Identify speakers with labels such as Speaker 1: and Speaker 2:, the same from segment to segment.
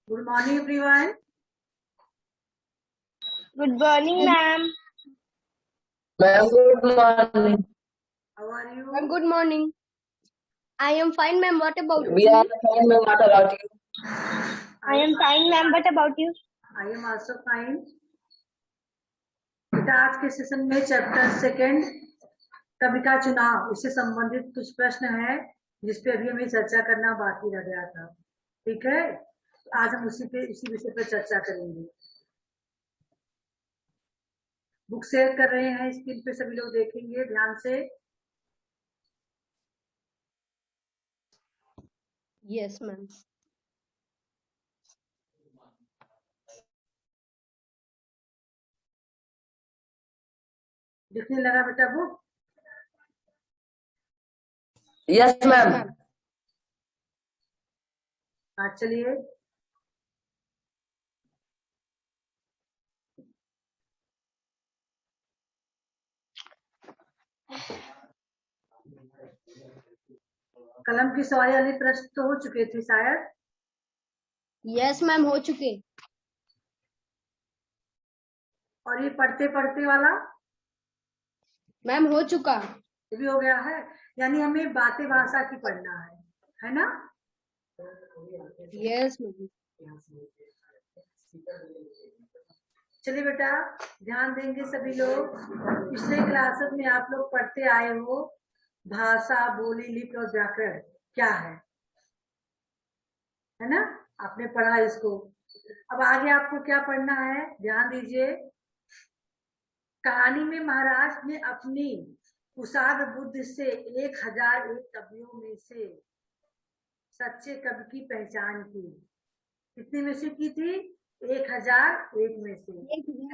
Speaker 1: Good morning, everyone.
Speaker 2: Good morning, ma'am.
Speaker 3: Ma'am, good morning.
Speaker 1: How are you?
Speaker 2: Ma'am, good morning. I am fine, ma'am. What about
Speaker 3: We
Speaker 2: you?
Speaker 3: are fine, ma'am. What about you?
Speaker 2: I am fine, ma'am. What about you?
Speaker 1: I am also fine. बेटा आज के session में chapter second कवि का चुनाव इससे संबंधित कुछ प्रश्न है जिसपे अभी हमें चर्चा करना बाकी रह गया था। ठीक है, आज हम इसी विषय पर चर्चा करेंगे। बुक शेयर कर रहे हैं, स्क्रीन पे सभी लोग देखेंगे ध्यान से।
Speaker 2: Yes, ma'am.
Speaker 1: दिखने लगा बेटा बुक?
Speaker 3: Yes, ma'am.
Speaker 1: हाँ चलिए। कलम की सवारी वाले प्रश्न तो हो चुके थे शायद।
Speaker 2: Yes, ma'am. हो चुके।
Speaker 1: और ये पढ़ते पढ़ते वाला
Speaker 2: मैम हो चुका।
Speaker 1: ये भी हो गया है, यानी हमें बातें भाषा की पढ़ना है ना?
Speaker 2: Yes, ma'am.
Speaker 1: चलिए बेटा ध्यान देंगे सभी लोग। पिछले क्लासेस में आप लोग पढ़ते आए हो भाषा, बोली, लिपि और व्याकरण क्या है ना? आपने पढ़ा इसको। अब आगे आपको क्या पढ़ना है, ध्यान दीजिए। कहानी में महाराज ने अपनी कुशाग्र बुद्धि से 1001 कवियों में से सच्चे कवि की पहचान की। कितने में से की थी? 1001 में से।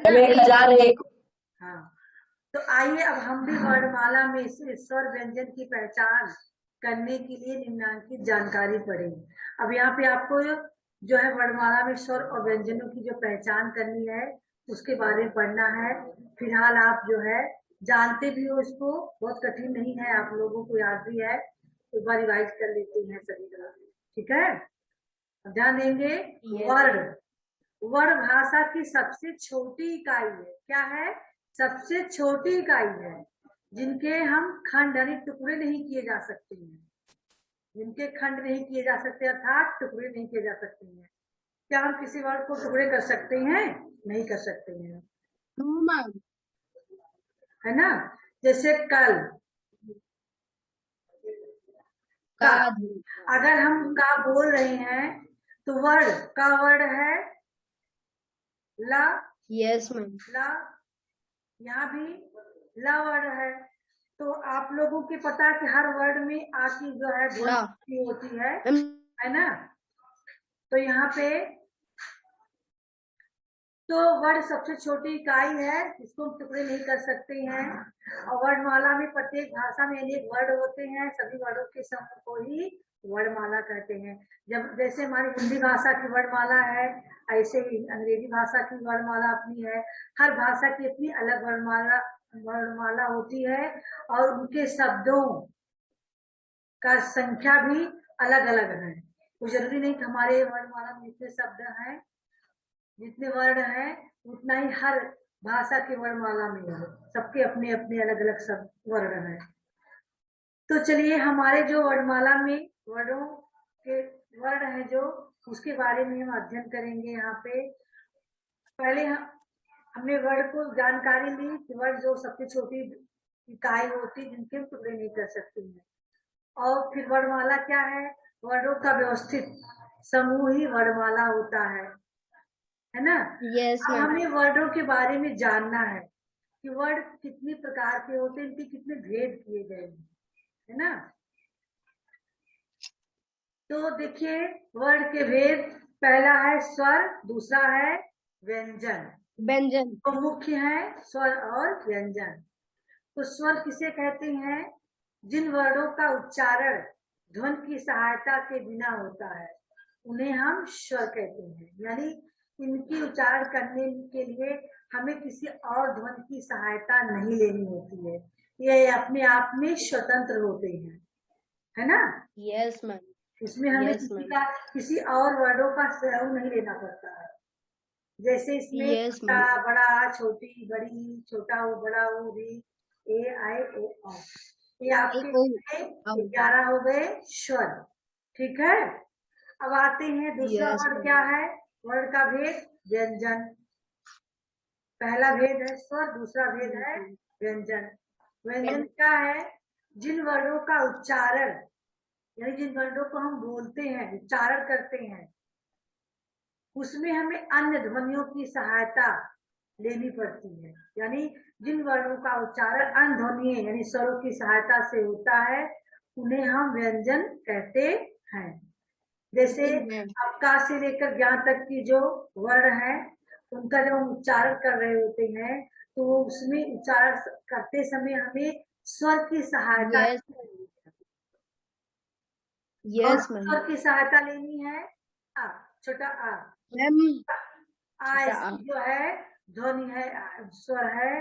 Speaker 3: 1001।
Speaker 1: हाँ, तो आइए अब हम भी वर्णमाला में से स्वर व्यंजन की पहचान करने के लिए निम्नांकित जानकारी पढ़ें। अब यहाँ पे आपको जो है वर्णमाला में स्वर और व्यंजनों की जो पहचान करनी है उसके बारे में पढ़ना है। फिलहाल आप जो है जानते भी हो इसको, बहुत कठिन नहीं है, आप लोगों को याद भी है, एक बार रिवाइज कर लेते हैं सभी लोग। ठीक है, ध्यान देंगे। वर्ण, वर्ण भाषा की सबसे छोटी इकाई है। क्या है? सबसे छोटी इकाई है जिनके हम खंड यानी टुकड़े नहीं किए जा सकते हैं, जिनके खंड नहीं किए जा सकते अर्थात टुकड़े नहीं किए जा सकते हैं। क्या हम किसी वर्ण को टुकड़े कर सकते हैं? नहीं कर सकते हैं, है ना? जैसे कल का, अगर हम का बोल रहे हैं तो वर्ण का वर्ण है ला।
Speaker 2: Yes ma'am.
Speaker 1: ला, यहाँ भी ला वर्ण है। तो आप लोगों की पता है कि हर वर्ड में आ की जो है ध्वनि होती है ना? तो यहाँ पे तो वर्ण सबसे छोटी इकाई है, इसको हम टुकड़े नहीं कर सकते हैं। और वर्णमाला में प्रत्येक भाषा में अनेक वर्ण होते हैं, सभी वर्णों के समूह को ही वर्णमाला कहते हैं। जब जैसे हमारी हिंदी भाषा की वर्णमाला है, ऐसे ही अंग्रेजी भाषा की वर्णमाला अपनी है। हर भाषा की अपनी अलग वर्णमाला होती है और उनके शब्दों का संख्या भी अलग अलग है। तो जरूरी नहीं कि हमारे वर्णमाला में जितने शब्द हैं, जितने वर्ण हैं उतना ही हर भाषा की वर्णमाला में है, सबके अपने अपने अलग अलग सब वर्ण हैं। तो चलिए हमारे जो वर्णमाला में वर्णों के वर्ण है जो उसके बारे में हम अध्ययन करेंगे। यहाँ पे पहले हमने वर्ण को जानकारी ली कि वर्ण जो सबसे छोटी इकाई होती जिनके हम टुकड़े नहीं कर सकते हैं। और फिर वर्णमाला क्या है? वर्णों का व्यवस्थित समूह ही वर्णमाला होता है ना?
Speaker 2: यस
Speaker 1: अब
Speaker 2: मैम।
Speaker 1: हमें वर्णों के बारे में जानना है कि वर्ण कितने प्रकार के होते हैं, इनके कितने भेद किए गए हैं, है ना? तो देखिए वर्ण के भेद, पहला है स्वर, दूसरा है व्यंजन।
Speaker 2: व्यंजन
Speaker 1: तो मुख्य है स्वर और व्यंजन। तो स्वर किसे कहते हैं? जिन वर्णों का उच्चारण ध्वनि की सहायता के बिना होता है उन्हें हम स्वर कहते हैं। यानी इनकी उच्चारण करने के लिए हमें किसी और ध्वनि की सहायता नहीं लेनी होती है, ये अपने आप में स्वतंत्र होते हैं, है ना?
Speaker 2: Yes ma'am.
Speaker 1: उसमें हमें
Speaker 2: Yes, ma'am.
Speaker 1: किसी और वर्डों का सहयोग नहीं लेना पड़ता है। जैसे इसमें
Speaker 2: Yes,
Speaker 1: छोटा
Speaker 2: ma'am.
Speaker 1: बड़ा छोटी बड़ी छोटा हो बड़ा हो री ए आई ओ औ ये आपके
Speaker 2: Oh.
Speaker 1: 11 हो गए स्वर। ठीक है, अब आते हैं दूसरा
Speaker 2: Yes,
Speaker 1: वर्ड
Speaker 2: ma'am.
Speaker 1: क्या है, वर्ड का भेद व्यंजन। पहला भेद है स्वर, दूसरा भेद है व्यंजन। व्यंजन क्या है, जिन वर्णों का उच्चारण यानी जिन वर्णों को हम बोलते हैं उच्चारण करते हैं उसमें हमें अन्य ध्वनियों की सहायता लेनी पड़ती है। यानी जिन वर्णों का उच्चारण अन्य ध्वनियों यानी स्वरों की सहायता से होता है उन्हें हम व्यंजन कहते हैं। जैसे अब का से लेकर ज्ञान तक की जो वर्ण है उनका जब हम उच्चारण कर रहे होते हैं तो उसमें उच्चारण करते समय हमें स्वर की सहायता
Speaker 2: Yes. Yes,
Speaker 1: और
Speaker 2: ma'am.
Speaker 1: स्वर की सहायता लेनी है आ, छोटा आ
Speaker 2: Ma'am.
Speaker 1: आ इसकी जो है ध्वनि है स्वर है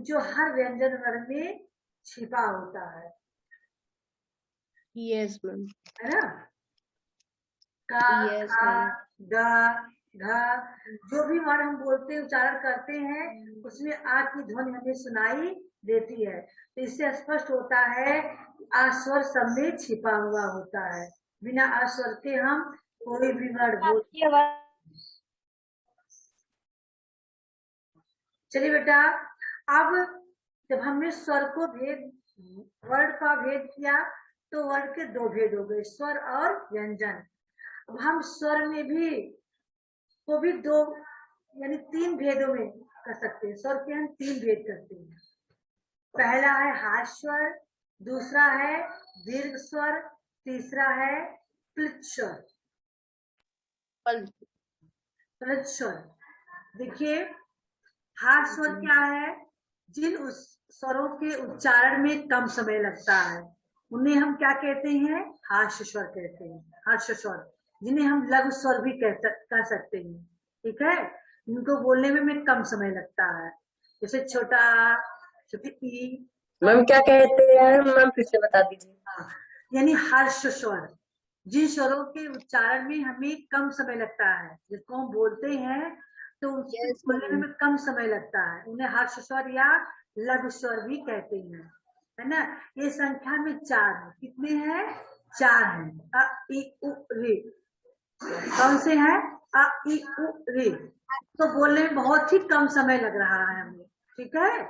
Speaker 1: जो हर व्यंजन वर्ण में छिपा होता है
Speaker 2: Yes, ma'am.
Speaker 1: है ना। का
Speaker 2: Yes,
Speaker 1: खा
Speaker 2: ma'am.
Speaker 1: गा घा जो भी वर्ण हम बोलते उच्चारण करते हैं उसमें आ की ध्वनि हमें सुनाई देती है। तो इससे स्पष्ट होता है आ स्वर सब में छिपा हुआ होता है। बिना आ स्वर के हम कोई भी वर्ण बोल। चलिए बेटा, अब जब हमने स्वर को भेद वर्ड का भेद किया तो वर्ड के दो भेद हो गए, स्वर और व्यंजन। अब हम स्वर में भी को भी दो यानी तीन भेदों में कर सकते हैं। स्वर के हम तीन भेद करते हैं। पहला है हार्श स्वर, दूसरा है दीर्घ स्वर, तीसरा है प्लित स्वर। प्लित स्वर देखिए, हार्श स्वर क्या है, जिन उस स्वरों के उच्चारण में कम समय लगता है उन्हें हम क्या कहते हैं, हार्श स्वर कहते हैं। हार्श स्वर जिन्हें हम लघु स्वर भी कह सकते हैं। ठीक है, इनको बोलने में कम समय लगता है। जैसे छोटा छोटी ई।
Speaker 3: मैम क्या कहते हैं, मैम फिर से बता दीजिए।
Speaker 1: यानी हर्ष स्वर, जिन स्वरों के उच्चारण में हमें कम समय लगता है, जिसको हम बोलते हैं तो उसको बोलने में कम समय लगता है, उन्हें हर्ष स्वर या लघु स्वर भी कहते हैं, है ना। ये संख्या में चार है। कितने हैं, चार हैं। अ इ उ रे कौन से हैं, अ इ उ रे तो बोलने में बहुत ही कम समय लग रहा है हमें। ठीक है,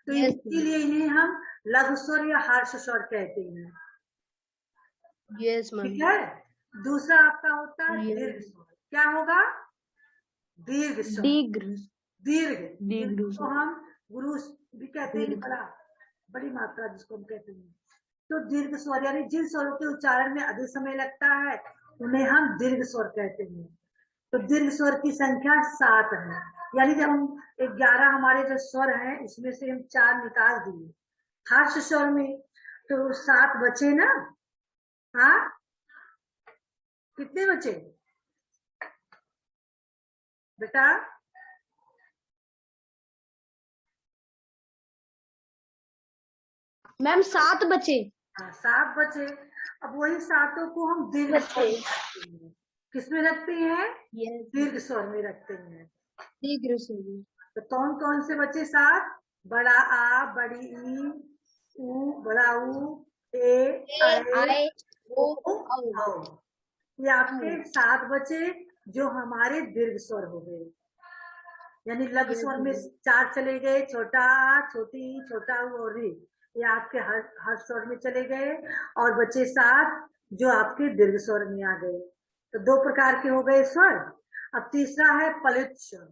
Speaker 1: तो इसीलिए इन्हें हम लघु स्वर या हर्ष स्वर कहते हैं।
Speaker 2: Yes, ma'am.
Speaker 1: ठीक है, दूसरा आपका होता है दीर्घ स्वर। क्या होगा, दीर्घ स्वर। दीर्घ तो हम गुरु भी कहते हैं, बड़ी मात्रा जिसको हम कहते हैं। तो दीर्घ स्वर यानी जिन स्वरों के उच्चारण में अधिक समय लगता है उन्हें हम दीर्घ स्वर कहते हैं। तो दीर्घ स्वर की संख्या 7 है। यानी जब हम 11 हमारे जो स्वर हैं इसमें से हम 4 निकाल दिए हर्ष स्वर में तो 7 बचे ना। हाँ, कितने बचे बेटा,
Speaker 2: मैम 7 बचे।
Speaker 1: हाँ 7 बचे। अब वही सातों को हम दीर्घ स्वर किसमें रखते हैं, दीर्घ स्वर में रखते हैं।
Speaker 2: दीर्घ स्वर।
Speaker 1: तो कौन कौन से बचे 7, बड़ा आ, बड़ी ई, ऊ, बड़ा ऊ, ए, आई, ओ, औ। ये आपके 7 बचे जो हमारे दीर्घ स्वर हो गए। यानी लघु स्वर में 4 चले गए, छोटा आ, छोटी ई, छोटा ऊ और री, ये आपके हर स्वर में चले गए और बचे 7 जो आपके दीर्घ स्वर में आ गए। तो 2 प्रकार के हो गए स्वर। अब तीसरा है प्लुत स्वर।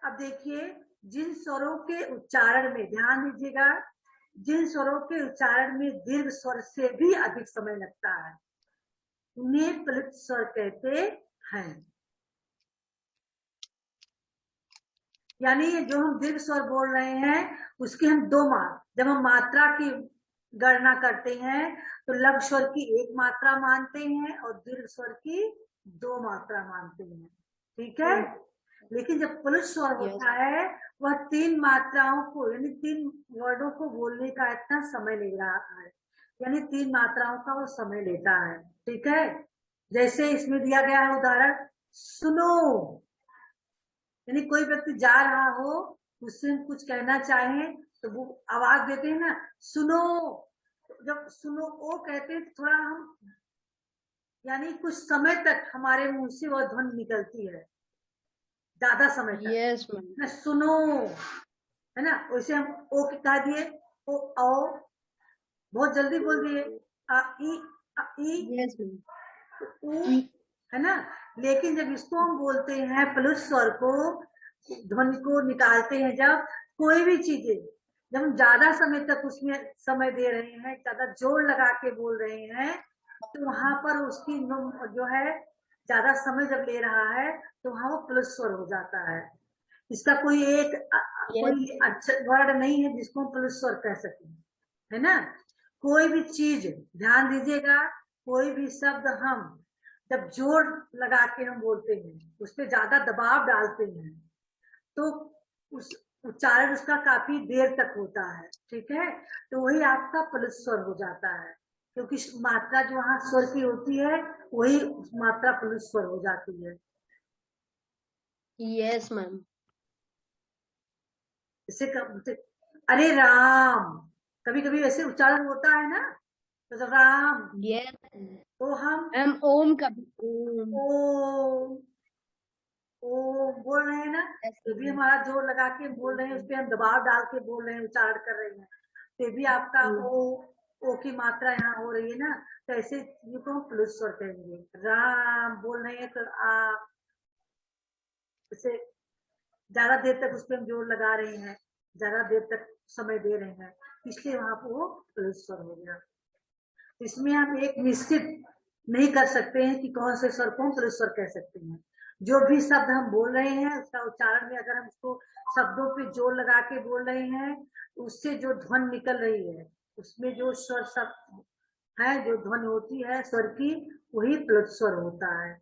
Speaker 1: अब देखिए, जिन स्वरों के उच्चारण में ध्यान दीजिएगा, जिन स्वरों के उच्चारण में दीर्घ स्वर से भी अधिक समय लगता है उन्हें प्लुत स्वर कहते हैं। यानी जो हम दीर्घ स्वर बोल रहे हैं उसकी हम 2 जब हम मात्रा की गणना करते हैं तो लघु स्वर की 1 मात्रा मानते हैं और दीर्घ स्वर की 2 मात्रा मानते हैं। ठीक है, लेकिन जब प्लुत स्वर होता है वह 3 मात्राओं को यानी 3 वर्डों को बोलने का इतना समय ले रहा है, यानी 3 मात्राओं का वो समय लेता है। ठीक है, जैसे इसमें दिया गया है उदाहरण, सुनो, यानी कोई व्यक्ति जा रहा हो, उससे हम कुछ कहना चाहें तो वो आवाज देते हैं ना, सुनो। जब सुनो ओ कहते हैं तो थोड़ा हम, यानी कुछ समय तक हमारे मुंह से वह ध्वनि निकलती है, ज्यादा समय तक।
Speaker 2: Yes, ma'am.
Speaker 1: ना सुनो, है ना, वैसे हम ओ के कह दिए, ओ आओ, बहुत जल्दी बोल दिए, आ ई
Speaker 2: Yes, ma'am.
Speaker 1: ऊ, है ना। लेकिन जब इसको हम बोलते हैं प्लस स्वर को, ध्वनि को निकालते हैं, जब कोई भी चीजें, जब हम ज्यादा समय तक उसमें समय दे रहे हैं, ज्यादा जोर लगा के बोल रहे हैं, तो वहां पर उसकी जो है ज्यादा समय जब ले रहा है तो वहां वो प्लस स्वर हो जाता है। इसका कोई एक
Speaker 2: Yes.
Speaker 1: कोई अच्छा वर्ड नहीं है जिसको हम प्लस स्वर कह सकें, है ना। कोई भी चीज, ध्यान दीजिएगा, कोई भी शब्द हम जब जोर लगा के हम बोलते हैं, उस पर ज्यादा दबाव डालते हैं, तो उस उच्चारण उसका काफी देर तक होता है, ठीक है। तो वही आपका प्लस स्वर हो जाता है, क्योंकि मात्रा जो वहां स्वर की होती है वही मात्रा प्लस स्वर हो जाती है।
Speaker 2: Yes, ma'am.
Speaker 1: जैसे अरे राम, कभी कभी वैसे उच्चारण होता है ना, तो राम,
Speaker 2: Yes.
Speaker 1: तो हम
Speaker 2: Om ka. Om.
Speaker 1: ओ ओ बोल रहे हैं ना,
Speaker 2: Yes,
Speaker 1: तो भी
Speaker 2: ma'am.
Speaker 1: हमारा जोर लगा के बोल रहे हैं, उस पर हम दबाव डाल के बोल रहे हैं, उच्चारण कर रहे हैं, तो भी आपका ओ की मात्रा यहाँ हो रही है ना। तो ऐसे को हम प्लस स्वर कहेंगे। राम बोल रहे हैं तो आ, जैसे ज्यादा देर तक उस पर हम जोर लगा रहे हैं, ज्यादा देर तक समय दे रहे हैं, इसलिए वहां पर वो प्लस स्वर हो गया। इसमें हम एक निश्चित नहीं कर सकते हैं कि कौन से स्वर को हम प्लस स्वर कह सकते हैं। जो भी शब्द हम बोल रहे हैं उसका उच्चारण में अगर हम उसको शब्दों पे जोर लगा के बोल रहे हैं, उससे जो ध्वनि निकल रही है, उसमें जो स्वर शब्द है, जो ध्वनि होती है स्वर की, वही प्लस स्वर होता है।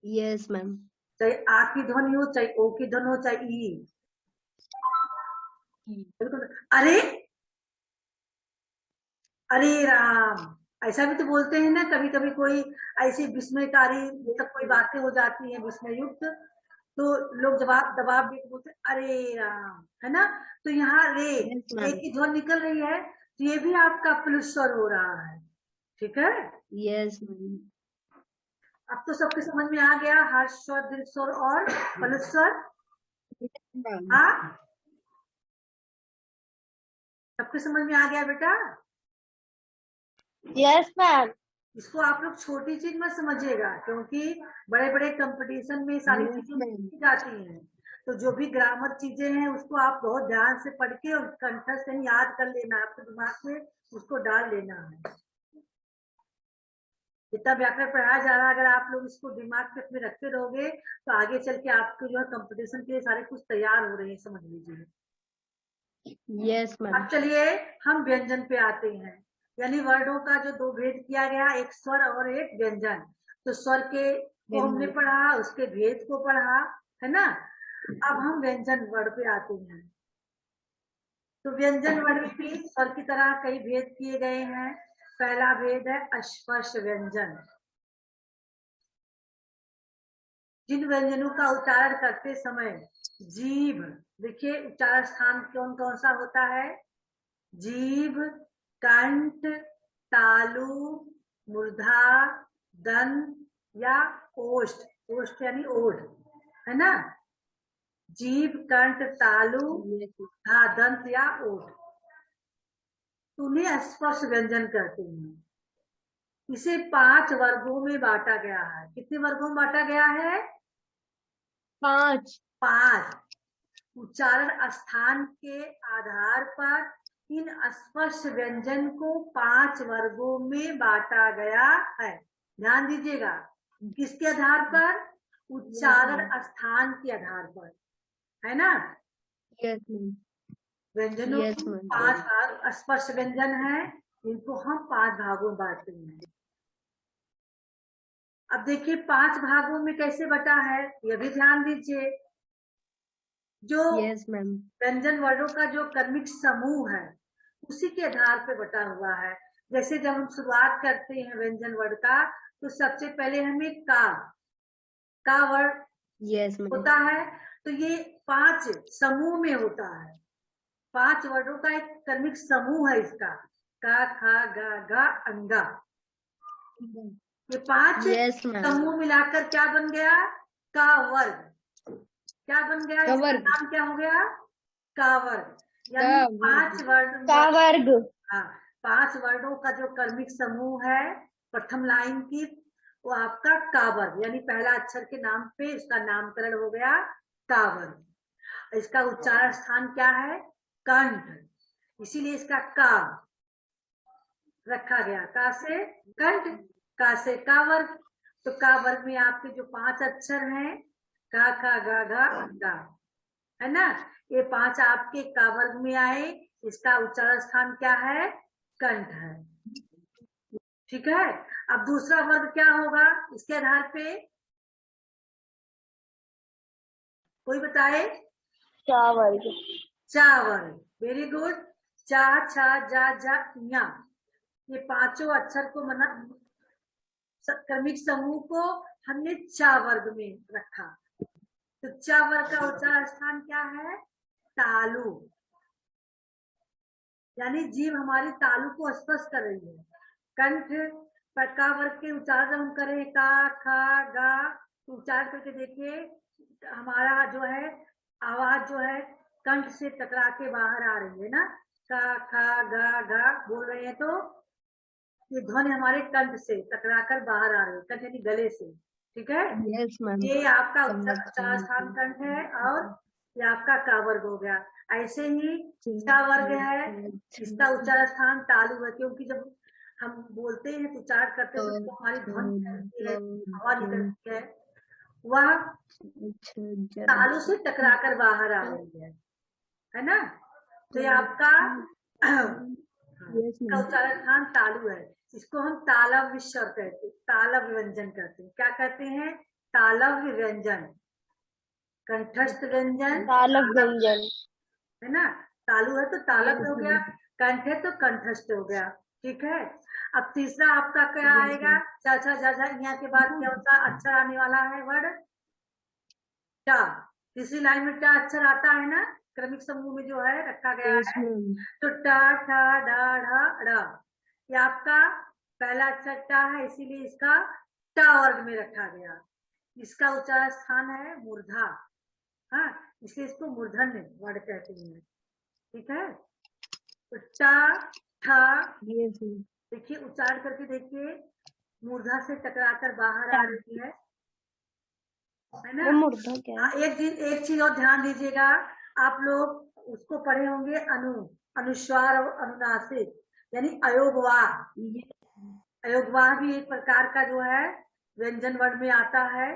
Speaker 2: Yes, ma'am.
Speaker 1: चाहे आ की ध्वनि हो, चाहे ओ की ध्वनि हो, चाहे ई। बिल्कुल। अरे अरे राम, ऐसा भी तो बोलते हैं ना कभी कभी, कोई ऐसी विस्मयकारी मतलब कोई बातें हो जाती हैं विस्मय युक्त, तो लोग जवाब दबाव दे के बोलते हैं, अरे राम, है ना। तो यहाँ रे,
Speaker 2: Yes,
Speaker 1: रे
Speaker 2: ma'am.
Speaker 1: की ध्वनि निकल रही है, तो ये भी आपका प्लस स्वर हो रहा है, ठीक है।
Speaker 2: Yes, ma'am.
Speaker 1: अब तो सबके समझ में आ गया, हर्ष स्वर, दीर्घ स्वर और प्लस स्वर।
Speaker 2: Yes, ma'am.
Speaker 1: हाँ, सबके समझ में आ गया बेटा।
Speaker 2: Yes, ma'am.
Speaker 1: इसको आप लोग छोटी चीज मत समझिएगा, क्योंकि बड़े बड़े कंपटीशन में सारी
Speaker 2: Yes,
Speaker 1: चीजें
Speaker 2: ma'am.
Speaker 1: पूछी जाती हैं। तो जो भी ग्रामर चीजें हैं उसको आप बहुत ध्यान से पढ़ के और कंठस्थ याद कर लेना, आपके दिमाग में उसको डाल लेना है। जितना व्याकरण पढ़ाया जा रहा है, अगर आप लोग इसको दिमाग में अपने रखते रहोगे तो आगे चल के आपके जो है कंपटीशन के लिए सारे कुछ तैयार हो रहे हैं, समझ लीजिए।
Speaker 2: Yes,
Speaker 1: अब
Speaker 2: ma'am.
Speaker 1: चलिए हम व्यंजन पे आते हैं, यानी वर्णों का जो दो भेद किया गया, एक स्वर और एक व्यंजन। तो स्वर के को हमने पढ़ा, उसके भेद को पढ़ा, है ना। अब हम व्यंजन वर्ण पे आते हैं। तो व्यंजन वर्ण में भी स्वर की तरह कई भेद किए गए हैं। पहला भेद है अस्पर्श व्यंजन। जिन व्यंजनों का उच्चारण करते समय जीभ, देखिए उच्चारण स्थान कौन कौन सा होता है, जीभ, कंठ, तालु, मूर्धा, दंत या ओष्ठ, ओष्ठ यानी ओढ़, है ना। जीभ, कंठ, तालु, मूर्धा, दंत या ओठ, उन्हें स्पर्श व्यंजन कहते हैं। इसे 5 वर्गों में बांटा गया है। कितने वर्गों में बांटा गया है?
Speaker 2: 5.
Speaker 1: 5। उच्चारण स्थान के आधार पर इन स्पर्श व्यंजन को 5 वर्गों में बांटा गया है। ध्यान दीजिएगा, किसके आधार पर? उच्चारण स्थान के आधार पर, है ना।
Speaker 2: Yes, ma'am.
Speaker 1: व्यंजनों
Speaker 2: Yes,
Speaker 1: की
Speaker 2: ma'am.
Speaker 1: 5 भाग स्पर्श व्यंजन है, इनको हम 5 भागों में बांटते हैं। अब देखिए 5 भागों में कैसे बटा है, यह भी ध्यान दीजिए। जो
Speaker 2: Yes, ma'am.
Speaker 1: व्यंजन वर्णों का जो क्रमिक समूह है उसी के आधार पर बटा हुआ है। जैसे जब हम शुरुआत करते हैं व्यंजन वर्ण का, तो सबसे पहले हमें का वर्ड
Speaker 2: Yes, ma'am.
Speaker 1: होता है। तो ये 5 समूह में होता है, 5 वर्डों का एक क्रमिक समूह है इसका, का खा गा अंगा। ये 5
Speaker 2: Yes, ma'am.
Speaker 1: समूह मिलाकर क्या बन गया? का वर्ग। क्या बन गया? इसका
Speaker 2: वर्ग।
Speaker 1: नाम क्या हो गया? का वर्ग। यानी 5 वर्ड
Speaker 2: का वर्ग।
Speaker 1: हाँ, 5 वर्डों का जो क्रमिक समूह है प्रथम लाइन की, वो आपका का वर्ग, यानी पहला अक्षर के नाम पे इसका नामकरण हो गया का वर्ग। इसका उच्चारण स्थान क्या है? कंठ, इसीलिए इसका का रखा गया, का से कंठ, का से का वर्ग। तो का वर्ग में आपके जो 5 अक्षर हैं, का खा गा अंगा, है ना, ये 5 आपके का वर्ग में आए। इसका उच्चारण स्थान क्या है? कंठ है। ठीक है। अब दूसरा वर्ग क्या होगा इसके आधार पे, कोई बताए?
Speaker 2: का वर्ग।
Speaker 1: चा वर्ग। Very good. चा छा जा या, ये 5 अक्षर को मना क्रमिक समूह को हमने चा वर्ग में रखा। तो चा वर्ग का उच्चारण स्थान क्या है? तालु, यानी जीभ हमारी तालु को स्पर्श कर रही है। कंठ पर का वर्ग के उच्चारण हम करें, का खा गा, तो उच्चारण करके देखिए, हमारा जो है आवाज जो है कंठ से टकरा के बाहर आ रही है ना, का खा गा बोल रहे हैं, तो ये ध्वनि हमारे कंठ से टकराकर बाहर आ रही है, कंठ यानी गले से। ठीक है।
Speaker 2: Yes, ma'am.
Speaker 1: ये आपका उच्चारण स्थान कंठ है, और ये आपका का वर्ग हो गया। ऐसे ही का वर्ग है, इसका उच्चारण स्थान तालु है, क्योंकि जब हम बोलते हैं तो उच्चारण करते हैं तो हमारी ध्वनि निकलती है, हवा निकलती है, वह तालु से टकराकर बाहर आ रही है ना। तो ये आपका का उच्चारण स्थान तालु है। इसको हम तालव्य स्वर कहते हैं, तालव्य व्यंजन कहते हैं। क्या कहते हैं? तालव्य व्यंजन, कंठस्थ व्यंजन,
Speaker 2: तालव्य व्यंजन,
Speaker 1: है ना। तालु है तो तालव्य हो गया, कंठ है तो कंठस्थ हो गया। ठीक है। अब तीसरा आपका क्या आएगा? चाचा जाजा यहाँ के बाद क्या होता अक्षर आने वाला है? वर्ड टा। तीसरी लाइन में टा अक्षर आता है ना, क्रमिक समूह में जो है रखा गया है। तो टा ठा डा ढा ड़ा, ये आपका पहला अक्षर टा है, इसीलिए इसका टा वर्ग में रखा गया। इसका उच्चारण स्थान है मूर्धा, हाँ, इसलिए इसको मूर्धन्य वर्ड कहते हैं। ठीक है। तो टा ठा, देखिए उच्चारण करके देखिए, मूर्धा से टकराकर बाहर आ रही है ना। एक चीज और ध्यान दीजिएगा, आप लोग उसको पढ़े होंगे अनुस्वार और अनुनासिक, यानी अयोगवाह। अयोगवाह भी एक प्रकार का जो है व्यंजन वर्ण में आता है,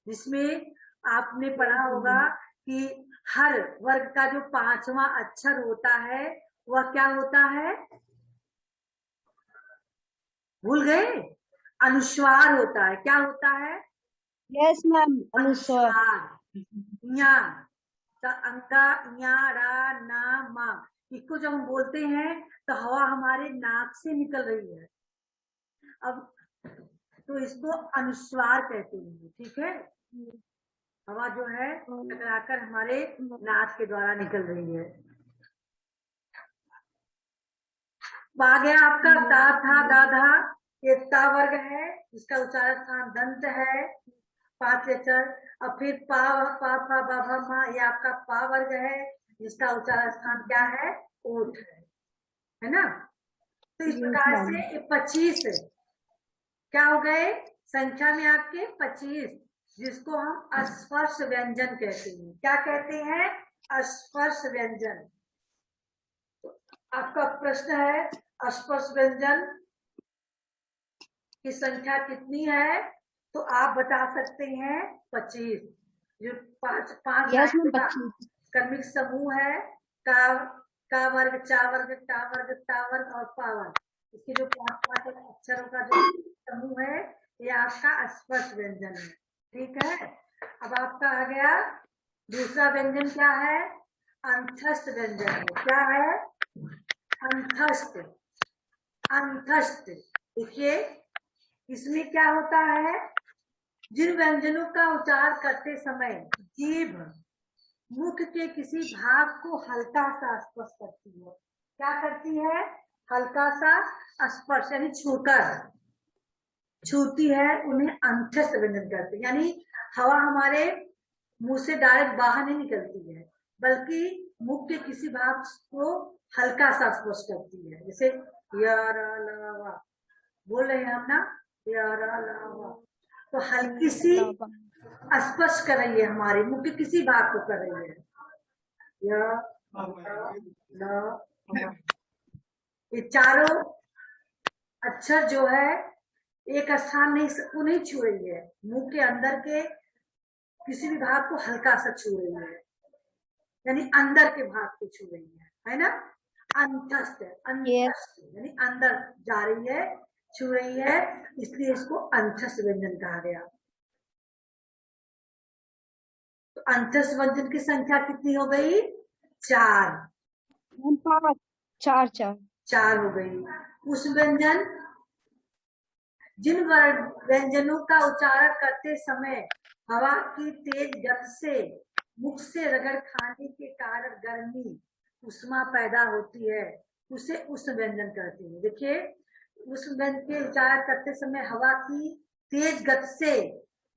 Speaker 1: जिसमें आपने पढ़ा होगा कि हर वर्ग का जो 5वां अक्षर होता है वह क्या होता है? भूल गए? अनुस्वार होता है। क्या होता है?
Speaker 2: यस मैम, अनुस्वार।
Speaker 1: या अंगा या रा ना मा, इसको जब हम बोलते हैं तो हवा हमारे नाक से निकल रही है, अब तो इसको अनुस्वार कहते हैं। ठीक है। हवा जो है टकराकर हमारे नाक के द्वारा निकल रही है। आ गया आपका ता था दा धा, ये ता वर्ग है, इसका उच्चारण स्थान दंत है, 5 अक्षर। और फिर पा पा फा बा भा मा, ये आपका पा वर्ग है, जिसका उच्चारण स्थान क्या है? ओठ है ना। तो इस प्रकार से 25 क्या हो गए संख्या में आपके? 25, जिसको हम स्पर्श व्यंजन कहते हैं। क्या कहते हैं? स्पर्श व्यंजन। आपका प्रश्न है स्पर्श व्यंजन की संख्या कितनी है, तो आप बता सकते हैं 25। जो पांच क्रमिक समूह है, का वर्ग, चा वर्ग, टा वर्ग, ता वर्ग और पा वर्ग, इसके जो 5 अक्षरों का जो समूह है, ये आपका स्पर्श व्यंजन है। ठीक है। अब आपका आ गया दूसरा व्यंजन, क्या है? अंतस्थ व्यंजन है। क्या है? अंतस्थ। अंतस्थ देखिए, इसमें क्या होता है, जिन व्यंजनों का उच्चारण करते समय जीभ मुख के किसी भाग को हल्का सा स्पर्श करती है। क्या करती है? हल्का सा स्पर्श, यानी छूती है, उन्हें अंतस्थ व्यंजन करते हैं। यानी हवा हमारे मुंह से डायरेक्ट बाहर नहीं निकलती है, बल्कि मुख के किसी भाग को हल्का सा स्पर्श करती है। जैसे या बोल रहे हैं हम ना, या तो हल्की सी स्पर्श कर रही है, हमारे मुख के किसी भाग को कर रही है। ये चारों अक्षर जो है एक स्थान नहीं छू रही है, मुंह के अंदर के किसी भी भाग को हल्का सा छू रही है, यानी अंदर के भाग को छू रही है ना। अंतस्थ यानी अंदर जा रही है, छू रही है, इसलिए इसको अंतस्थ व्यंजन कहा गया। तो अंतस्थ व्यंजन की संख्या कितनी हो गई? 4। 4 हो गई। उस व्यंजन, जिन व्यंजनों का उच्चारण करते समय हवा की तेज गति से मुख से रगड़ खाने के कारण गर्मी उष्मा पैदा होती है, उसे उष्ण व्यंजन कहते हैं। देखिए, उष्ण व्यंजन के उच्चारण करते समय हवा की तेज गति से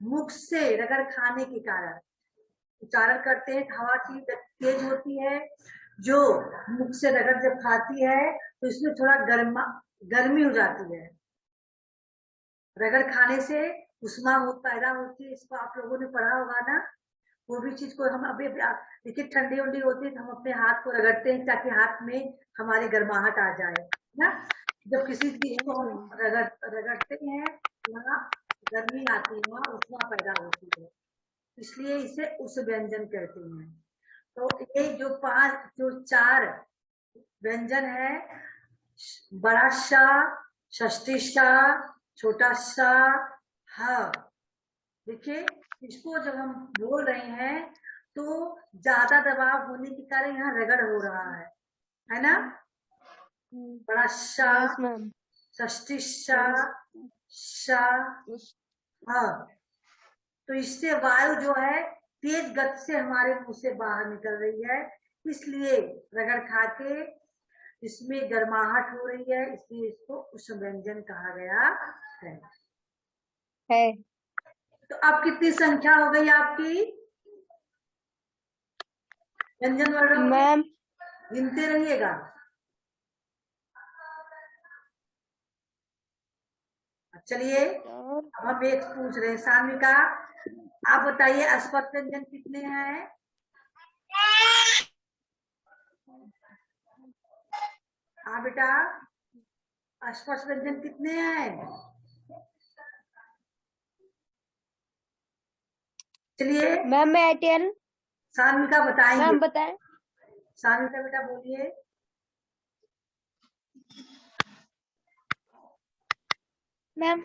Speaker 1: मुख से रगड़ खाने के कारण उच्चारण करते हैं, हवा की गति तेज होती है, जो मुख से रगड़ जब खाती है तो इसमें थोड़ा गर्मी हो जाती है। रगड़ खाने से उष्मा पैदा होती है, इसको आप लोगों ने पढ़ा होगा ना। वो भी चीज को हम अभी देखिए, ठंडी उंडी होती है तो हम अपने हाथ को रगड़ते हैं ताकि हाथ में हमारे गर्माहट आ जाए ना। जब किसी चीज को हम रगड़ते हैं, वहाँ गर्मी आती है, वहाँ उष्मा पैदा होती है, इसलिए इसे उस व्यंजन कहते हैं। तो ये जो 4 व्यंजन है, बड़ा सा, षष्ठी सा, छोटा सा ह, देखिए इसको जब हम बोल रहे हैं तो ज्यादा दबाव होने के कारण यहाँ रगड़ हो रहा है ना। बड़ा सा, षष्ठी सा, ह, तो इससे वायु जो है तेज गति से हमारे मुंह से बाहर निकल रही है, इसलिए रगड़ खा के इसमें गर्माहट हो रही है, इसलिए इसको उष्ण व्यंजन कहा गया है। तो अब कितनी संख्या हो गई आपकी व्यंजन वर्णों की? गिनते रहिएगा। चलिए, अब हम एक पूछ रहे हैं। सान्विका, आप बताइए स्पर्श व्यंजन कितने हैं? हाँ बेटा, स्पर्श व्यंजन कितने हैं? चलिए
Speaker 2: मैम, मैं 10।
Speaker 1: सान्विका बताएंगे।
Speaker 2: मैम बताएं।
Speaker 1: सान्विका बेटा बोलिए।
Speaker 2: मैम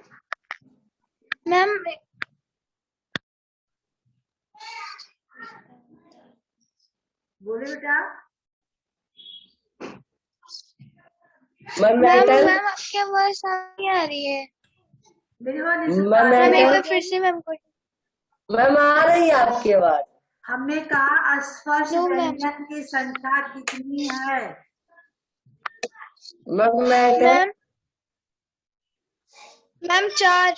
Speaker 1: बोले बेटा।
Speaker 3: मैम
Speaker 2: आपकी आवाज नहीं आ रही है।
Speaker 1: मेरी आवाज नहीं सुन पा रही?
Speaker 2: मैम एक बार फिर से मैम को।
Speaker 3: मैम आ रही है आपकी आवाज।
Speaker 1: हमने कहा स्पर्श व्यंजन की संख्या कितनी है?
Speaker 2: मैम 4।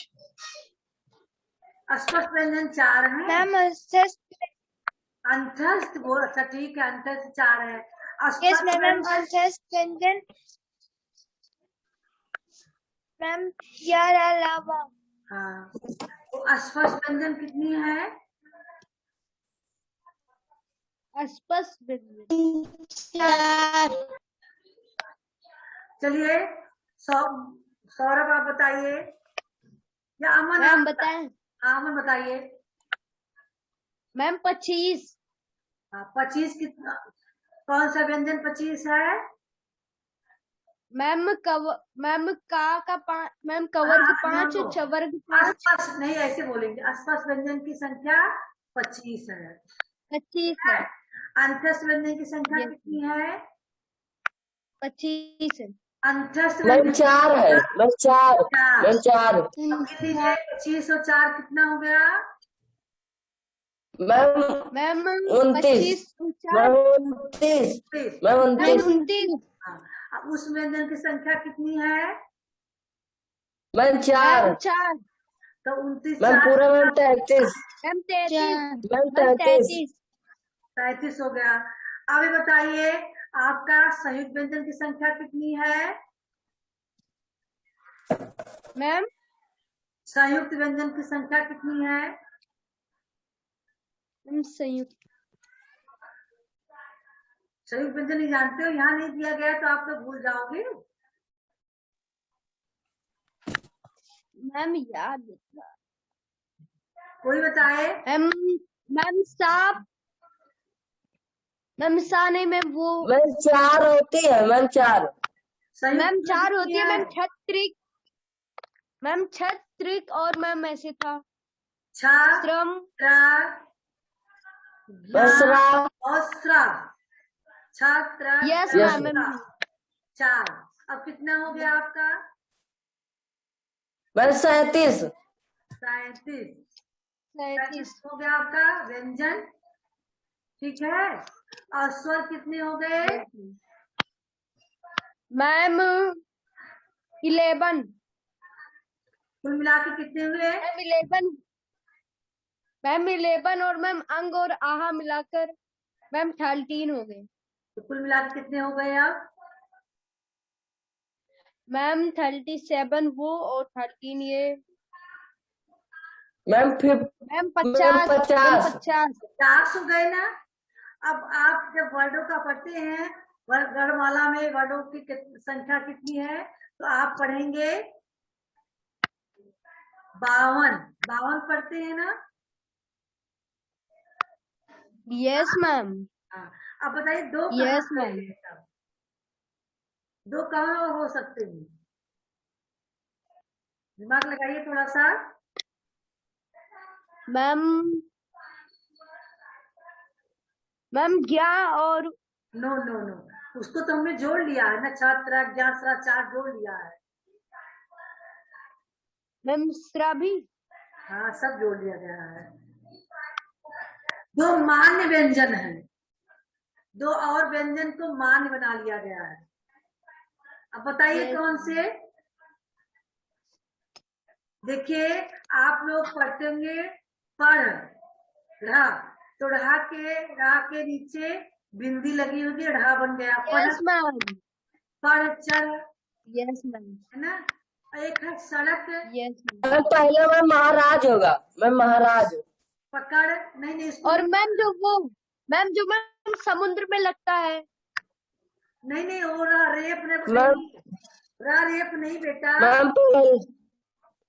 Speaker 1: स्पर्श व्यंजन 4 है।
Speaker 2: मैम
Speaker 1: अंतस्थ बोल, अच्छा ठीक है, अंतस्थ 4 है।
Speaker 2: यस मैम, अंतस्थ व्यंजन मैम 11 अलावा।
Speaker 1: हाँ, तो स्पर्श व्यंजन कितनी है?
Speaker 2: स्पर्श व्यंजन 4।
Speaker 1: चलिए सौरभ आप बताइए, या अमन?
Speaker 2: मैम बताएं।
Speaker 1: हाँ अमन बताइए।
Speaker 2: मैम 25।
Speaker 1: 25 कितना, कौन सा व्यंजन 25 है?
Speaker 2: मैम मैम मैम कवर्ग 5, चवर्ग 5।
Speaker 1: स्पर्श नहीं, ऐसे बोलेंगे, स्पर्श व्यंजन की संख्या 25 है।
Speaker 2: 25 है।
Speaker 1: अंतस्थ व्यंजन की संख्या कितनी है?
Speaker 2: 25 है।
Speaker 1: अंतस्थ
Speaker 3: मैम
Speaker 1: व्यंजन
Speaker 3: 4 है, मैम 4,
Speaker 1: चार।
Speaker 3: मैम 4,
Speaker 1: अब गिन लीजिए 25 और 4 कितना हो गया?
Speaker 3: Ma'am
Speaker 2: ma'am
Speaker 3: 29,
Speaker 2: 25
Speaker 3: ma'am
Speaker 2: 4
Speaker 3: 29,
Speaker 1: 30।
Speaker 3: Ma'am
Speaker 2: ma'am
Speaker 3: 29,
Speaker 2: 29
Speaker 1: हाँ, अब उस व्यंजन की संख्या कितनी है?
Speaker 3: मैम 4,
Speaker 2: मैम 4
Speaker 1: तो 29
Speaker 3: मैम
Speaker 1: 4
Speaker 3: पूरा मैम 33,
Speaker 2: मैम 33
Speaker 3: मैम
Speaker 2: मैम
Speaker 3: 33,
Speaker 2: 33
Speaker 1: 35 हो गया। अब ये बताइए आपका संयुक्त व्यंजन की संख्या कितनी है?
Speaker 2: मैम
Speaker 1: संयुक्त व्यंजन की संख्या कितनी है?
Speaker 2: संयुक्त
Speaker 1: संयुक्त व्यंजन नहीं जानते हो, यहाँ नहीं दिया गया तो आप तो भूल जाओगे।
Speaker 2: मैम याद था।
Speaker 1: कोई बताए?
Speaker 2: मैम मैम साप मैम सा नहीं मैम वो
Speaker 3: मैम 4 होती है, मैम 4,
Speaker 1: संयुक्त
Speaker 2: मैम
Speaker 1: में
Speaker 2: 4
Speaker 1: कितनी
Speaker 2: होती है मैम छत्रिक और मैम ऐसे था श्रम
Speaker 1: छात्र
Speaker 3: मैम
Speaker 1: ज्ञान
Speaker 3: श्राप,
Speaker 1: और श्रम। छात्र
Speaker 2: yes
Speaker 3: yes
Speaker 2: ma'am
Speaker 3: ma'am,
Speaker 2: ma'am
Speaker 1: 4। अब कितना हो गया आपका?
Speaker 3: मैम 37,
Speaker 1: 37।
Speaker 2: 37
Speaker 1: हो गया आपका व्यंजन, ठीक है। और स्वर कितने हो गए?
Speaker 2: मैम 11
Speaker 1: कुल मिला के कितने हुए?
Speaker 2: मैम 11 और मैम अंग और आहा मिलाकर मैम 13 हो गए
Speaker 1: तो कुल मिला के कितने हो गए अब?
Speaker 2: मैम 37 वो और 13 ये
Speaker 3: मैम
Speaker 2: मैम
Speaker 3: मैम
Speaker 2: 50 मैम
Speaker 3: 50,
Speaker 2: 50
Speaker 1: 50 हो गए ना। अब आप जब वर्डों का पढ़ते हैं, वर्णमाला में वर्डों की संख्या कितनी है, तो आप पढ़ेंगे 52। 52 पढ़ते हैं ना?
Speaker 2: यस मैम
Speaker 1: हाँ। अब बताइए दो कहाँ
Speaker 2: यस
Speaker 1: से
Speaker 2: मैम
Speaker 1: हैं तब? दो कहाँ हो सकते हैं? दिमाग लगाइए थोड़ा सा।
Speaker 2: मैम मैम ज्ञा और
Speaker 1: नो नो नो, उसको तो हमने जोड़ लिया है ना, छात्रा ज्ञात्रा 4 जोड़ लिया है।
Speaker 2: मैम श्रा भी
Speaker 1: हाँ, सब जोड़ लिया गया है। दो मान्य व्यंजन है, दो और व्यंजन को मान्य बना लिया गया है। अब बताइए
Speaker 2: Yes.
Speaker 1: कौन से? देखिए आप लोग पढ़ते होंगे पढ़ ढ़ा, तो ढ़ा के नीचे बिंदी लगी होगी, ढ़ा बन गया पढ़।
Speaker 2: यस मैम
Speaker 1: पढ़ चढ़
Speaker 2: यस मैम
Speaker 1: है ना। और एक है सड़क,
Speaker 2: यस
Speaker 3: मैम पहले मैम महाराज होगा, मैम महाराज,
Speaker 1: पकड़ नहीं नहीं इसको
Speaker 2: और मैम जो मैम समुद्र में लगता है
Speaker 1: नहीं नहीं हो रेप
Speaker 3: मैम
Speaker 1: नहीं, रेप नहीं बेटा,
Speaker 3: मैम पहले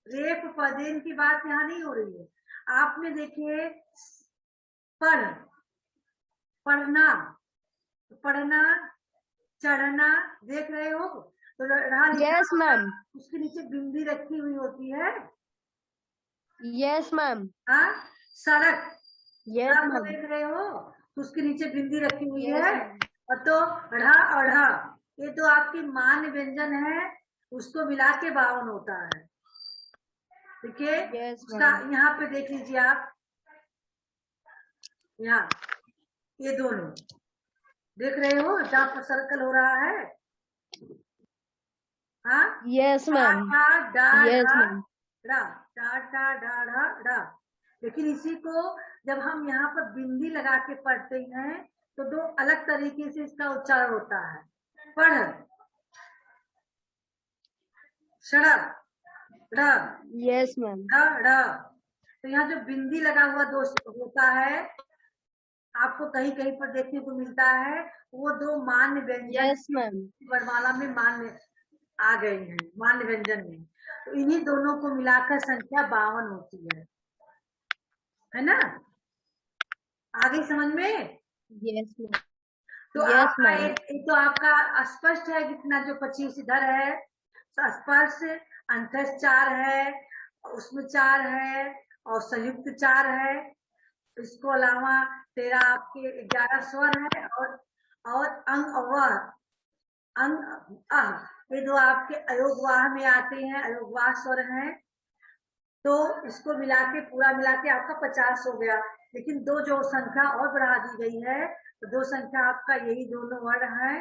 Speaker 1: रेप पदेन की बात यहाँ नहीं हो रही है। आपने देखिए पढ़, पढ़ना, पढ़ना, चढ़ना, देख रहे हो तो रहा लिखा
Speaker 2: यस
Speaker 1: होगा,
Speaker 2: मैम
Speaker 1: उसके नीचे बिंदी रखी हुई होती है।
Speaker 2: यस मैम
Speaker 1: हाँ, सड़क
Speaker 2: यस
Speaker 1: आप
Speaker 2: मैम
Speaker 1: देख रहे हो तो उसके नीचे बिंदी रखी हुई
Speaker 2: यस
Speaker 1: है।
Speaker 2: मैम
Speaker 1: और तो ढ़ा और ढ़ा ये तो आपकी मान्य व्यंजन है, उसको मिला के 52 होता है। देखिए
Speaker 2: यस
Speaker 1: उसका
Speaker 2: मैम
Speaker 1: यहाँ पे देख लीजिए आप, यहाँ ये दोनों देख रहे हो जहाँ पर सर्कल हो रहा है। हाँ,
Speaker 2: यस मैम
Speaker 1: टा डा
Speaker 2: यस
Speaker 1: ढा
Speaker 2: मैम
Speaker 1: ढा, टा टा डा ढा ढा। लेकिन इसी को जब हम यहाँ पर बिंदी लगा के पढ़ते हैं तो दो अलग तरीके से इसका उच्चारण होता है। पढ़, सड़क, ढ,
Speaker 2: यस मैम
Speaker 1: ढ, ढ। तो यहाँ जो बिंदी लगा हुआ दोष होता है, आपको कहीं कहीं पर देखने को मिलता है, वो दो मान्य व्यंजन
Speaker 2: यस मैम
Speaker 1: वर्णमाला में मान्य आ गए हैं, मान्य व्यंजन में। तो इन्हीं दोनों को मिलाकर संख्या 52 होती है ना। आगे समझ में?
Speaker 2: यस मैम
Speaker 1: तो
Speaker 2: यस
Speaker 1: आपका
Speaker 2: मैम
Speaker 1: एक तो आपका स्पष्ट है कितना, जो 25 इधर है स्पर्श, अंतस्थ 4 है, उसमें 4 है और संयुक्त 4 है। इसको अलावा 13 आपके 11 स्वर है और अंग अव अंग अह ये दो आपके अयोगवाह में आते हैं, अयोगवाह स्वर हैं। तो इसको मिला के पूरा मिला के आपका 50 हो गया। लेकिन दो जो संख्या और बढ़ा दी गई है, तो दो संख्या आपका यही दोनों वर्ण है,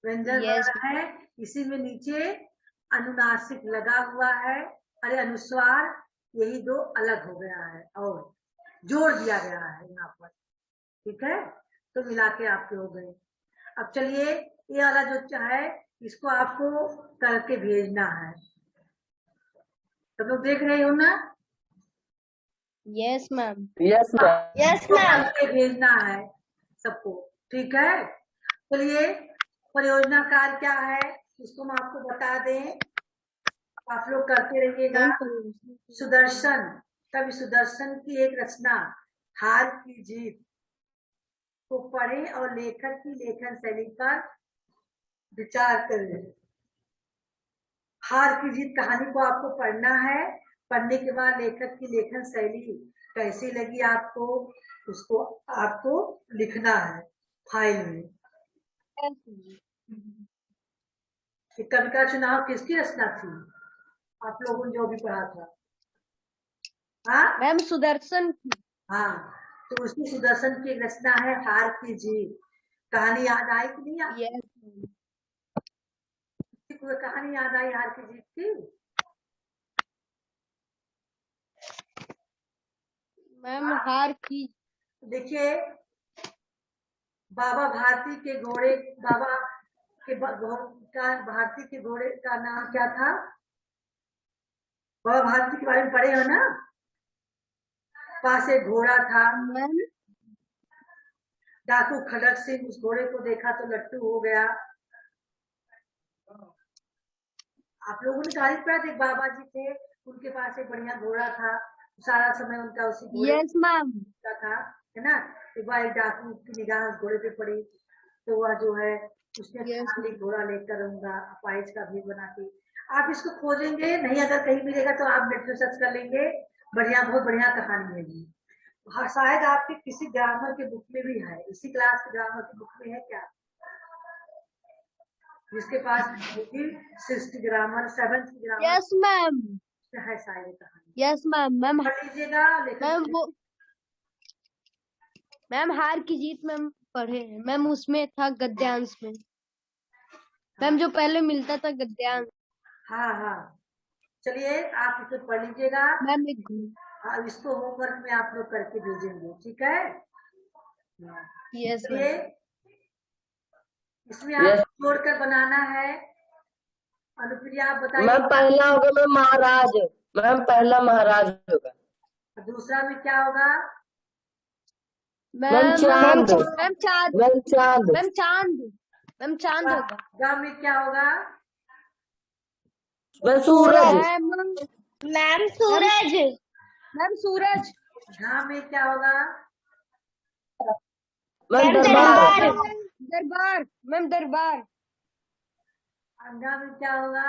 Speaker 1: व्यंजन
Speaker 2: Yes.
Speaker 1: वर्ण है। इसी में नीचे अनुनासिक लगा हुआ है, अरे अनुस्वार, यही दो अलग हो गया है और जोड़ दिया गया है यहाँ पर। ठीक है, तो मिला के आपके हो गए। अब चलिए ये वाला जो है इसको आपको करके भेजना है। सब लोग देख रहे हो ना?
Speaker 2: Yes, ma'am.
Speaker 3: Yes ma'am.
Speaker 2: Yes,
Speaker 1: इसको
Speaker 2: ma'am.
Speaker 1: करके भेजना है सबको। ठीक है, चलिए परियोजना कार्य क्या है इसको हम आपको बता दें, आप लोग करते रहिएगा। सुदर्शन, कवि सुदर्शन की एक रचना हार की जीत को पढ़ें और लेखक की लेखन शैली पर विचार करें। हार की जीत कहानी को आपको पढ़ना है। पढ़ने के बाद लेखक की लेखन शैली कैसी लगी आपको, उसको आपको लिखना है फाइल में। कि कवि का चुनाव किसकी रचना थी, आप लोगों ने जो भी पढ़ा था? हाँ
Speaker 2: मैम सुदर्शन।
Speaker 1: हाँ, तो उसकी सुदर्शन की एक रचना है हार की जीत। कहानी याद आई कि नहीं?
Speaker 2: Yes.
Speaker 1: किसी को कहानी याद आई हार की जीत की?
Speaker 2: मैम हार की।
Speaker 1: देखिए, बाबा भारती के घोड़े, बाबा के भारती के घोड़े का नाम क्या था? बाबा भारती के बारे में पढ़े हो ना? पास एक घोड़ा था,
Speaker 2: मैम
Speaker 1: डाकू खड़क सिंह उस घोड़े को देखा तो लट्टू हो गया। आप लोगों ने कहानी पढ़ा थे, बाबा जी थे, उनके पास एक बढ़िया घोड़ा था, सारा समय उनका उसी घोड़े
Speaker 2: यस मैम
Speaker 1: का था, है ना? एक बार एक डाकू की निगाह उस घोड़े पे पड़ी, तो वह जो है उसने
Speaker 2: यस
Speaker 1: ठान ली घोड़ा लेकर रहूंगा, अपाहिज का भी बना के। आप इसको खोजेंगे नहीं, अगर कहीं मिलेगा तो आप नेट में सर्च कर लेंगे, बढ़िया, बहुत बढ़िया कहानी है ये। हाँ, शायद आपके किसी ग्रामर के बुक में भी है, इसी क्लास के ग्रामर की बुक में है क्या? जिसके पास होगी 6th grammar, 7th grammar
Speaker 2: yes ma'am
Speaker 1: है शायद ये कहानी।
Speaker 2: यस मैम मैम
Speaker 1: पढ़ लीजिएगा
Speaker 2: मैम
Speaker 1: लेकिन
Speaker 2: वो मैम हार की जीत मैम पढ़े हैं मैम, उसमें था गद्यांश में मैम, जो पहले मिलता था गद्यांश।
Speaker 1: हाँ हाँ, चलिए आप इसे पढ़ लीजिएगा।
Speaker 2: मैम एक
Speaker 1: हाँ, इसको होमवर्क में आप लोग करके भेजेंगे, ठीक है?
Speaker 2: यस
Speaker 1: चलिए
Speaker 2: मैम
Speaker 1: इसमें आप जोड़कर बनाना है। अनुप्रिया आप बताइए।
Speaker 3: मैम पहला होगा मैम महाराज, मैम पहला महाराज होगा।
Speaker 1: दूसरा में क्या होगा?
Speaker 3: मैम चांद,
Speaker 2: मैम चांद
Speaker 3: मैम चांद,
Speaker 2: मैम चांद मैम चांद होगा।
Speaker 1: गा में क्या होगा?
Speaker 3: मैम सूरज,
Speaker 2: मैम सूरज मैम सूरज।
Speaker 1: घा में क्या होगा?
Speaker 3: मैम दरबार,
Speaker 2: दरबार मैम दरबार।
Speaker 1: अंगा में क्या होगा?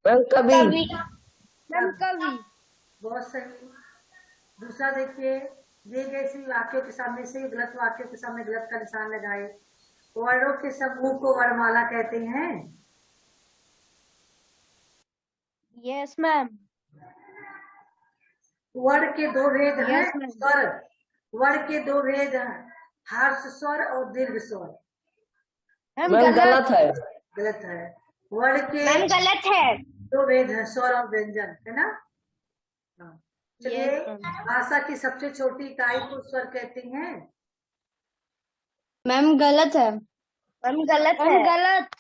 Speaker 3: मैम कवि,
Speaker 2: मैम कवि।
Speaker 1: बहुत सही। दूसरा देखिए, दिए गए सही वाक्यों के सामने से गलत वाक्यों के सामने गलत का निशान लगाए। वर्णों के समूह को वर्णमाला कहते हैं।
Speaker 2: Yes ma'am.
Speaker 1: वर्ण के दो भेद हैं।
Speaker 2: Yes, ma'am.
Speaker 1: स्वर, वर्ण के दो भेद हैं, हार्श स्वर और दीर्घ स्वर।
Speaker 2: मैम
Speaker 3: मैम गलत है,
Speaker 1: गलत है। वर्ण के
Speaker 2: गलत है।
Speaker 1: दो भेद हैं, स्वर और व्यंजन, है ना? हाँ। चलिए,
Speaker 2: Yes, ma'am.
Speaker 1: भाषा की सबसे छोटी इकाई को स्वर कहते हैं।
Speaker 2: मैम गलत है। मैम गलत है। गलत।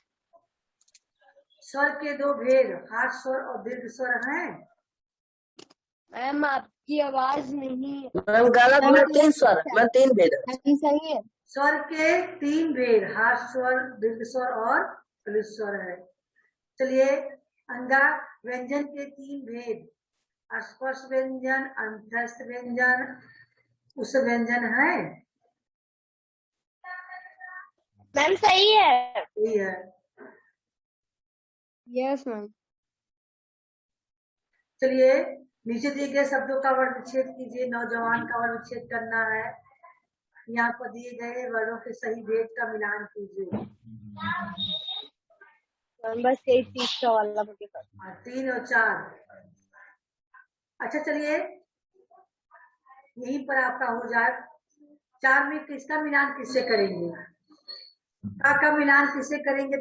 Speaker 1: स्वर के दो भेद, हार्श स्वर और दीर्घ स्वर हैं।
Speaker 2: मैम आपकी आवाज नहीं।
Speaker 3: मैम गलत, मैम तीन स्वर, मैम तीन भेद है।
Speaker 2: सही है।
Speaker 1: स्वर के 3 भेद, हार्श स्वर, दीर्घ स्वर और क्लिष्ट स्वर है। चलिए, अंगा, व्यंजन के 3 भेद, स्पर्श व्यंजन, अंतस्थ व्यंजन, उस व्यंजन है।
Speaker 2: मैम सही है।
Speaker 1: यही है।
Speaker 2: Yes ma'am.
Speaker 1: चलिए, नीचे दिए गए शब्दों का वर्ण विच्छेद कीजिए। नौजवान का वर्ण विच्छेद करना है। यहाँ पर दिए गए वर्णों के सही भेद का मिलान कीजिए।
Speaker 2: मैम बस यही तीसरा वाला मुझे पता।
Speaker 1: हाँ, 3 और 4। अच्छा चलिए, यहीं पर आपका हो जाए। 4 में किसका मिलान किससे करेंगे? का मिलान किससे करेंगे?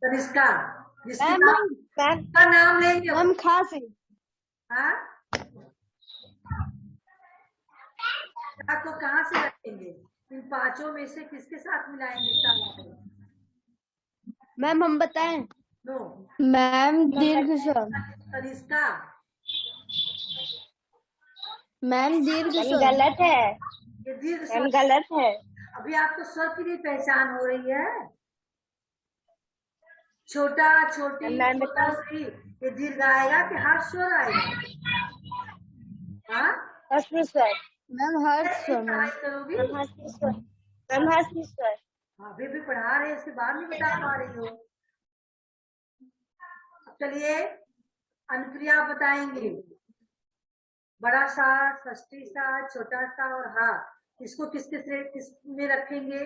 Speaker 1: तनिष्का, जिसकी
Speaker 2: मैम
Speaker 1: का नाम लेंगे।
Speaker 2: मैम खा से
Speaker 1: हाँ, का को कहाँ से रखेंगे? इन 5 में से किसके साथ मिलाएंगे का को?
Speaker 2: मैम हम बताएं।
Speaker 1: नो,
Speaker 2: मैम दीर्घ स्वर।
Speaker 1: तनिष्का,
Speaker 2: मैम दीर्घ स्वर। गलत है,
Speaker 1: ये दीर्घ
Speaker 2: मैम
Speaker 1: स्वर।
Speaker 2: गलत है।
Speaker 1: अभी आपको स्वर की भी पहचान हो रही है। छोटा, छोटी,
Speaker 2: मैम
Speaker 1: छोटा सी, ये दीर्घ आएगा कि हर्ष स्वर आएगा? हाँ,
Speaker 2: हर्ष स्वर। मैम हर्ष स्वर।
Speaker 1: पढ़ाई करोगी?
Speaker 2: मैम हर्ष स्वर। मैम हर्ष स्वर।
Speaker 1: हाँ, अभी भी पढ़ा रहे हैं, इसके बाद नहीं बता पा रही हो। चलिए, अनुप्रिया बताएंगे। बड़ा सा, षष्ठी सा, छोटा सा और हा, इसको किस में रखेंगे?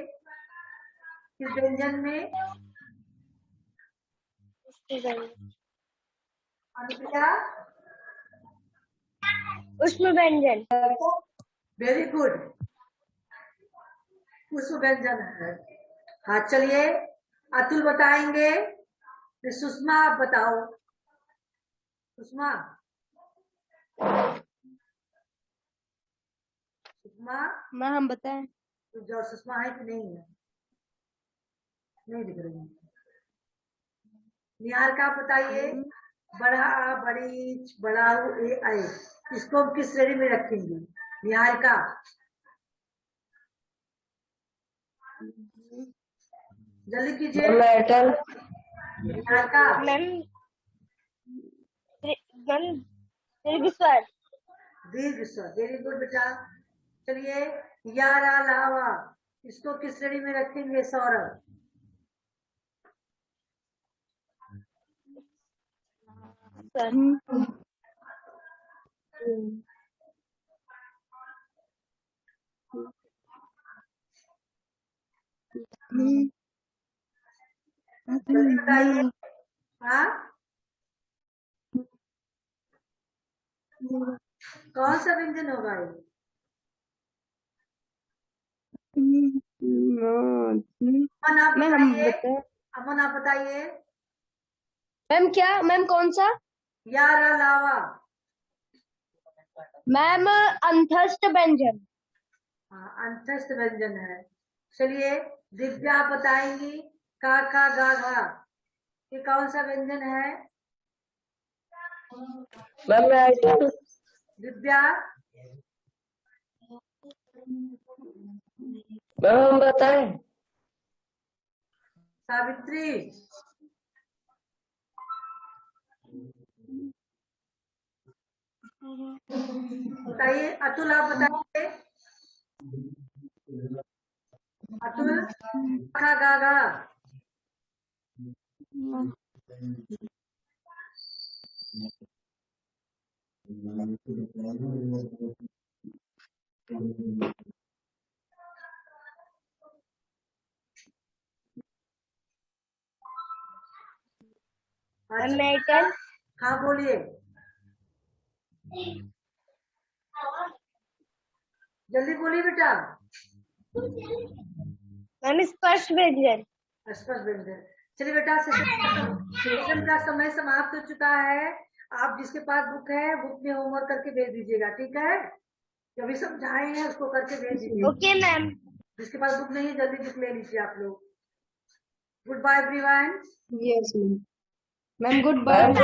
Speaker 1: किस व्यंजन में? अनुप्रिया,
Speaker 2: उष्म व्यंजन।
Speaker 1: वेरी गुड, उष्म व्यंजन है। हाँ चलिए, अतुल बताएंगे, फिर सुषमा आप बताओ। सुषमा, सुषमा,
Speaker 2: मैं हम बताएं।
Speaker 1: तो जो सुषमा है कि नहीं है? नहीं दिख रही है। निहार का बताइए। बड़ा, बड़ी, बड़ाऊ, ए आए, इसको हम किस श्रेणी में रखेंगे? निहार का, जल्दी कीजिए।
Speaker 3: मेटल।
Speaker 1: निहार का,
Speaker 2: मैम दीर्घ स्वर।
Speaker 1: दीर्घ स्वर, वेरी गुड बेटा। चलिए, यारा लावा, इसको किस श्रेणी में रखेंगे सौरभ? जल्दी बताइए। हाँ, कौन सा व्यंजन होगा ये? अमन आप बताइए। अमन आप बताइए।
Speaker 2: मैम क्या? मैम कौन सा?
Speaker 1: यारा लावा।
Speaker 2: मैम अंतस्थ व्यंजन।
Speaker 1: हाँ, अंतस्थ व्यंजन है। चलिए, दिव्या आप बताएंगी। का गा घा, ये कौन सा व्यंजन है?
Speaker 3: Ma'am metal.
Speaker 1: दिव्या,
Speaker 3: मैम हम बताएं।
Speaker 1: सावित्री, बताइए। अतुल आप बताइए। अतुल, का गा घा,
Speaker 2: मेटल।
Speaker 1: हाँ बोलिए, जल्दी बोलिए बेटा।
Speaker 2: मैम स्पर्श व्यंजन।
Speaker 1: स्पर्श व्यंजन। चलिए बेटा, सेशन का समय समाप्त हो चुका है। आप जिसके पास बुक है, बुक में होमवर्क करके भेज दीजिएगा, ठीक है? जो भी समझाए हैं उसको करके भेज दीजिए।
Speaker 2: Okay ma'am.
Speaker 1: जिसके पास बुक नहीं है, जल्दी बुक ले लीजिए आप लोग। Goodbye everyone.
Speaker 2: Yes ma'am. Ma'am good bye.